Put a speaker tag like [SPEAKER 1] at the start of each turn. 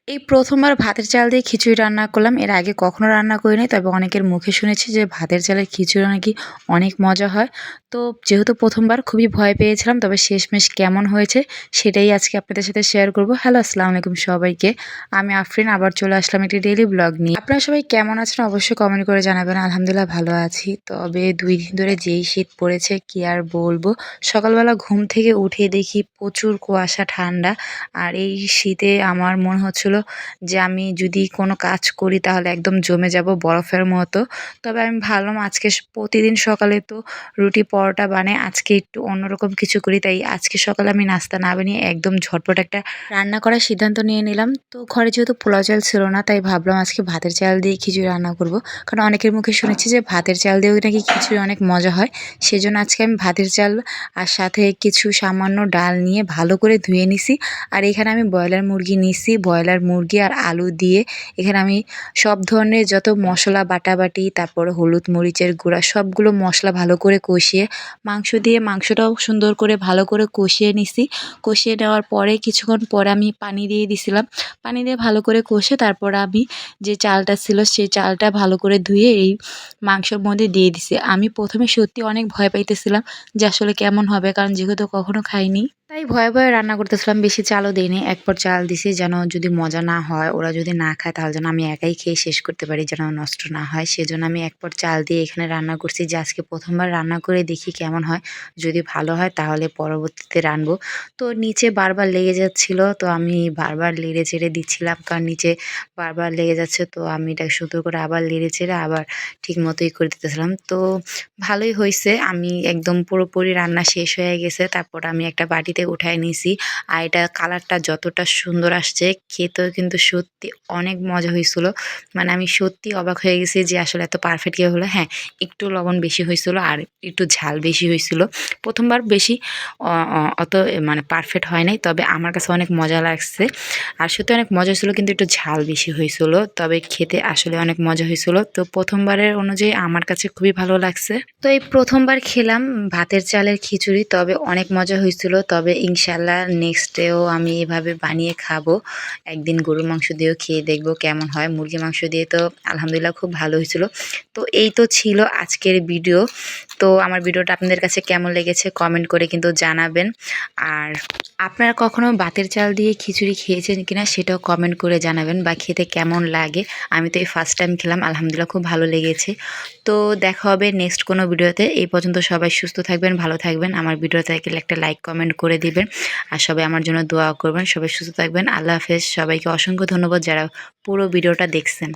[SPEAKER 1] এই প্রথমবার ভাতের চাল দিয়ে খিচুড়ি রান্না করলাম। এর আগে কখনো রান্না করিনি। তবে অনেকের মুখে শুনেছি যে ভাতের চালের খিচুড়ি নাকি অনেক মজা হয়। তো যেহেতু প্রথমবার খুবই ভয় পেয়েছিলাম, তবে শেষমেশ কেমন হয়েছে সেটাই আজকে আপনাদের সাথে শেয়ার করব। হ্যালো, আসসালামু আলাইকুম সবাইকে। আমি আফরিন আবার চলে আসলাম একটি ডেইলি ব্লগ নিয়ে। আপনারা সবাই কেমন আছেন অবশ্যই কমেন্ট করে জানাবেন। আলহামদুলিল্লাহ ভালো আছি। তবে ২ দিন ধরে যেই শীত পড়েছে কি আর বলবো। সকালবেলা ঘুম থেকে উঠে দেখি প্রচুর কুয়াশা, ঠান্ডা। আর এই শীতে আমার মনে হচ্ছিল যে আমি যদি কোনো কাজ করি তাহলে একদম জমে যাব বরফের মতো। তবে আমি ভাবলাম আজকে প্রতিদিন সকালে তো রুটি পরোটা বানাই, আজকে একটু অন্যরকম কিছু করি। তাই আজকে সকালে আমি নাস্তা না বানিয়ে একদম ঝটপট একটা রান্না করার সিদ্ধান্ত নিয়ে নিলাম। তো ঘরে যেহেতু পোলাও চাল ছিল না, তাই ভাবলাম আজকে ভাতের চাল দিয়ে খিচুড়ি রান্না করব। কারণ অনেকের মুখে শুনেছি যে ভাতের চাল দিয়েও নাকি খিচুড়ি অনেক মজা হয়। সেজন্য আজকে আমি ভাতের চাল আর সাথে কিছু সামান্য ডাল নিয়ে ভালো করে ধুয়ে নিছি। আর এখানে আমি ব্রয়লার মুরগি নিছি। ব্রয়লার মুরগি আর আলু দিয়ে এখানে আমি সব ধরনের যত মশলা বাটাবাটি, তারপরে হলুদ মরিচের গুঁড়া সবগুলো মশলা ভালো করে কষিয়ে মাংস দিয়ে মাংসটাও সুন্দর করে ভালো করে কষিয়ে নিছি। কষিয়ে নেওয়ার পরে কিছুক্ষণ পরে আমি পানি দিয়ে দিছিলাম। পানি দিয়ে ভালো করে কষে তারপর আমি যে চালটা ছিল সেই চালটা ভালো করে ধুয়ে এই মাংসের মধ্যে দিয়ে দিছি। আমি প্রথমে সত্যি অনেক ভয় পাইতেছিলাম যে আসলে কেমন হবে, কারণ যেহেতু কখনো খাইনি। তাই ভয়ে ভয়ে রান্না করতেছিলাম, বেশি চালও দিইনি। এক পট চাল দিছি যেন যদি মজা না হয়, ওরা যদি না খায় তাহলে যেন আমি একাই খেয়ে শেষ করতে পারি, যেন নষ্ট না হয়। সেজন্য আমি এক পট চাল দিয়ে এখানে রান্না করছি যে আজকে প্রথমবার রান্না করে দেখি কেমন হয়। যদি ভালো হয় তাহলে পরবর্তীতে রানবো। তো নিচে বারবার লেগে যাচ্ছিল, তো আমি বারবার নেড়ে চেড়ে দিচ্ছিলাম, কারণ নিচে বারবার লেগে যাচ্ছে। তো আমি এটা সুন্দর করে আবার নেড়ে চেড়ে আবার ঠিক মতোই করে দিতেছিলাম। তো ভালোই হইছে। আমি একদম পুরোপুরি রান্না শেষ হয়ে গেছে। তারপর আমি একটা বাটিতে উঠায় নিছি। আর এটা কালারটা যতটা সুন্দর আসছে, খেতেও কিন্তু সত্যি অনেক মজা হয়েছিল। মানে আমি সত্যি অবাক হয়ে গেছি যে আসলে এত পারফেক্ট কীভাবে হলো। হ্যাঁ, একটু লবণ বেশি হয়েছিল আর একটু ঝাল বেশি হয়েছিল। প্রথমবার বেশি অত মানে পারফেক্ট হয় নাই। তবে আমার কাছে অনেক মজা লাগছে। আর সত্যি অনেক মজা হয়েছিল, কিন্তু একটু ঝাল বেশি হয়েছিল। তবে খেতে আসলে অনেক মজা হয়েছিল। তো প্রথমবারের অনুযায়ী আমার কাছে খুবই ভালো লাগছে। তো এই প্রথমবার খেলাম ভাতের চালের খিচুড়ি, তবে অনেক মজা হয়েছিল। তবে ইনশাল্লাহ নেক্সট ডেও আমি এভাবে বানিয়ে খাবো। একদিন গরুর মাংস দিয়েও খেয়ে দেখবো কেমন হয়। মুরগি মাংস দিয়ে তো আলহামদুলিল্লাহ খুব ভালো হয়েছিল। তো এই তো ছিল আজকের ভিডিও। তো আমার ভিডিওটা আপনাদের কাছে কেমন লেগেছে কমেন্ট করে কিন্তু জানাবেন। আর আপনারা কখনো ভাতের চাল দিয়ে খিচুড়ি খেয়েছেন কিনা সেটাও কমেন্ট করে জানাবেন, বা খেতে কেমন লাগে। আমি তো এই ফার্স্ট টাইম খেলাম, আলহামদুলিল্লাহ খুব ভালো লেগেছে। তো দেখা হবে নেক্সট কোনো ভিডিওতে। এই পর্যন্ত সবাই সুস্থ থাকবেন, ভালো থাকবেন। আমার ভিডিওতে একটা লাইক কমেন্ট করে দিবেন। আর সবাই আমার জন্য দোয়া করবেন। সবাই সুস্থ থাকবেন। আল্লাহ হাফেজ। সবাইকে অসংখ্য ধন্যবাদ যারা পুরো ভিডিওটা দেখছেন।